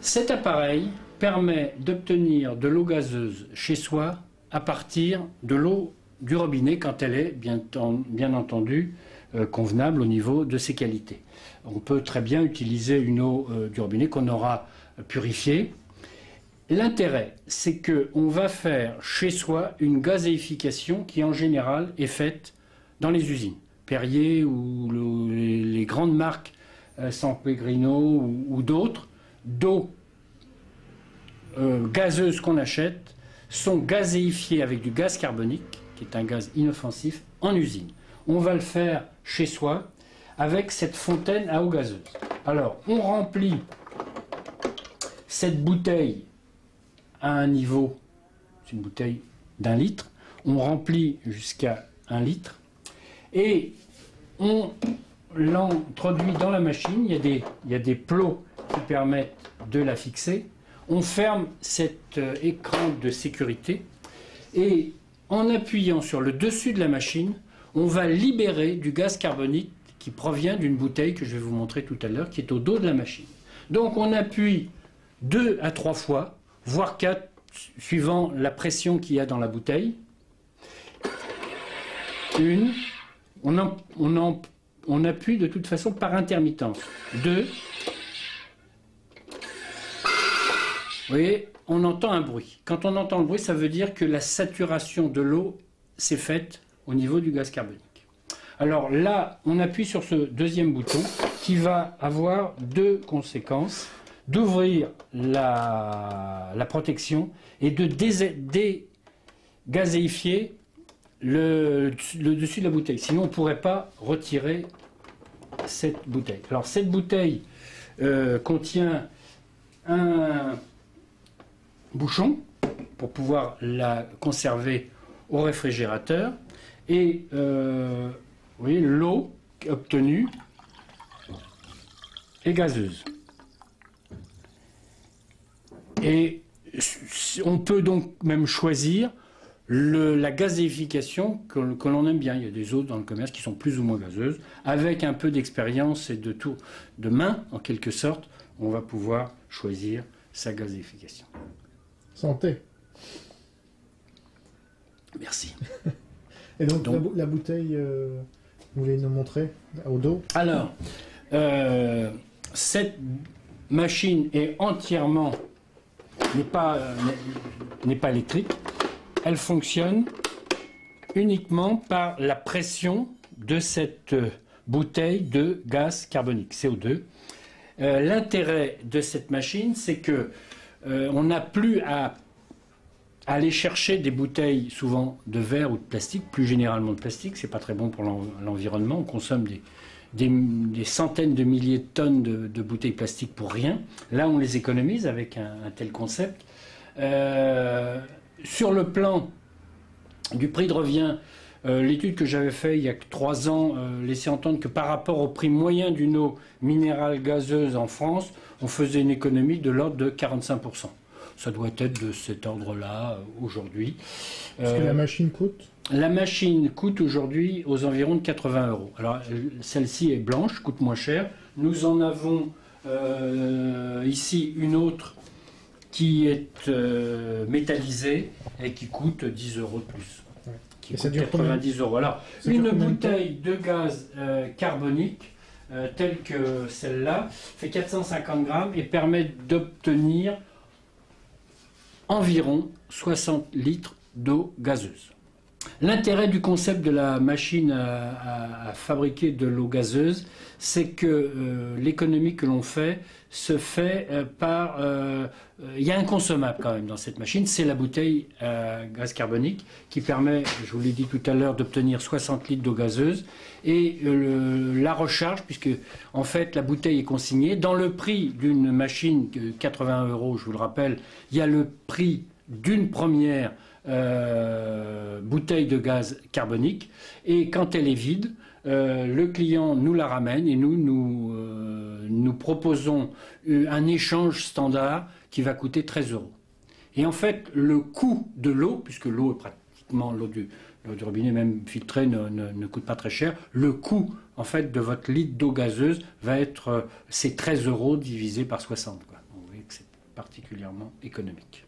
Cet appareil permet d'obtenir de l'eau gazeuse chez soi à partir de l'eau du robinet quand elle est bien entendu convenable au niveau de ses qualités. On peut très bien utiliser une eau du robinet qu'on aura purifiée. L'intérêt, c'est qu'on va faire chez soi une gazéification qui en général est faite dans les usines. Perrier ou les grandes marques San Pellegrino ou d'autres, d'eau gazeuses qu'on achète sont gazéifiées avec du gaz carbonique, qui est un gaz inoffensif, en usine. On va le faire chez soi avec cette fontaine à eau gazeuse. Alors, on remplit cette bouteille à un niveau, c'est une bouteille d'1 litre, on remplit jusqu'à 1 litre et on l'introduit dans la machine. Il y a des plots qui permettent de la fixer. On ferme cet écran de sécurité et en appuyant sur le dessus de la machine, on va libérer du gaz carbonique qui provient d'une bouteille que je vais vous montrer tout à l'heure, qui est au dos de la machine. Donc on appuie 2 à 3 fois, voire 4, suivant la pression qu'il y a dans la bouteille. On appuie de toute façon par intermittence. 2. Vous voyez, on entend un bruit. Quand on entend le bruit, ça veut dire que la saturation de l'eau s'est faite au niveau du gaz carbonique. Alors là, on appuie sur ce deuxième bouton qui va avoir 2 conséquences. D'ouvrir la protection et de dégazéifier le dessus de la bouteille. Sinon, on ne pourrait pas retirer cette bouteille. Alors, cette bouteille contient un bouchon pour pouvoir la conserver au réfrigérateur. Et vous voyez, l'eau obtenue est gazeuse. Et on peut donc même choisir la gazéification que l'on aime bien. Il y a des eaux dans le commerce qui sont plus ou moins gazeuses. Avec un peu d'expérience et de main, en quelque sorte, on va pouvoir choisir sa gazéification. Santé. Merci. Et donc la bouteille, vous voulez nous montrer au dos? Alors, cette machine est entièrement, n'est pas électrique. Elle fonctionne uniquement par la pression de cette bouteille de gaz carbonique, CO2. L'intérêt de cette machine, c'est que on n'a plus à aller chercher des bouteilles souvent de verre ou de plastique, plus généralement de plastique. C'est pas très bon pour l'environnement. On consomme des centaines de milliers de tonnes de bouteilles plastiques pour rien. Là, on les économise avec un tel concept. Sur le plan du prix de revient, l'étude que j'avais faite il y a 3 ans laissait entendre que par rapport au prix moyen d'une eau minérale gazeuse en France, on faisait une économie de l'ordre de 45%. Ça doit être de cet ordre-là aujourd'hui. Est-ce que la machine coûte? La machine coûte aujourd'hui aux environs de 80 €. Alors, celle-ci est blanche, coûte moins cher. Nous en avons ici une autre qui est métallisée et qui coûte 10 € de plus. Ouais. Qui coûte 90 €. Alors, une bouteille de gaz carbonique telle que celle-là fait 450 grammes et permet d'obtenir environ 60 litres d'eau gazeuse. L'intérêt du concept de la machine à fabriquer de l'eau gazeuse, c'est que l'économie que l'on fait se fait par... Il y a un consommable quand même dans cette machine, c'est la bouteille à gaz carbonique qui permet, je vous l'ai dit tout à l'heure, d'obtenir 60 litres d'eau gazeuse. Et la recharge, puisque en fait la bouteille est consignée. Dans le prix d'une machine de 80 €, je vous le rappelle, il y a le prix d'une première bouteille de gaz carbonique, et quand elle est vide, le client nous la ramène et nous proposons un échange standard qui va coûter 13 €. Et en fait, le coût de l'eau, puisque l'eau est pratiquement l'eau L'eau du robinet, même filtrée, ne coûte pas très cher. Le coût, en fait, de votre litre d'eau gazeuse va être, c'est 13 € divisé par 60, quoi. Donc, vous voyez que c'est particulièrement économique.